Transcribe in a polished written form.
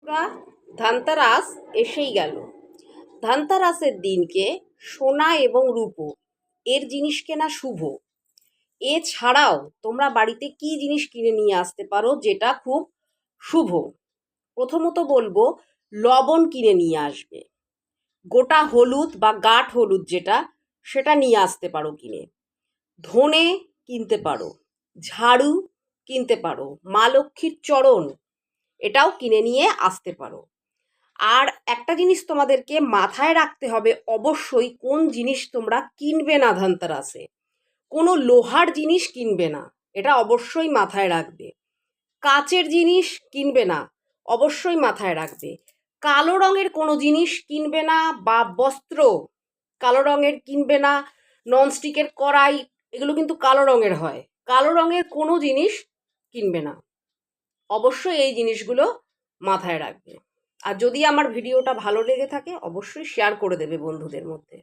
বন্ধুরা, ধানতেরাস এসেই গেল। ধানতেরাসের দিনকে সোনা এবং রূপো এর জিনিস কেনা শুভ। এছাড়াও তোমরা বাড়িতে কি জিনিস কিনে নিয়ে আসতে পারো যেটা খুব শুভ? প্রথমত বলবো, লবণ কিনে নিয়ে আসবে। গোটা হলুদ বা গাঢ় হলুদ যেটা, সেটা নিয়ে আসতে পারো কিনে। ধনে কিনতে পারো, ঝাড়ু কিনতে পারো, মা লক্ষ্মীর চরণ এটাও কিনে নিয়ে আসতে পারো। আর একটা জিনিস তোমাদেরকে মাথায় রাখতে হবে, অবশ্যই কোন জিনিস তোমরা কিনবে না ধানতেরাসে। কোনো লোহার জিনিস কিনবে না, এটা অবশ্যই মাথায় রাখবে। কাচের জিনিস কিনবে না, অবশ্যই মাথায় রাখবে। কালো রঙের কোনো জিনিস কিনবে না, বা বস্ত্র কালো রঙের কিনবে না। ননস্টিকের কড়াই, এগুলো কিন্তু কালো রঙের হয়। কালো রঙের কোনো জিনিস কিনবে না, অবশ্যই এই জিনিসগুলো মাথায় রাখবে। আর যদি আমার ভিডিওটা ভালো লেগে থাকে, অবশ্যই শেয়ার করে দেবে বন্ধুদের মধ্যে।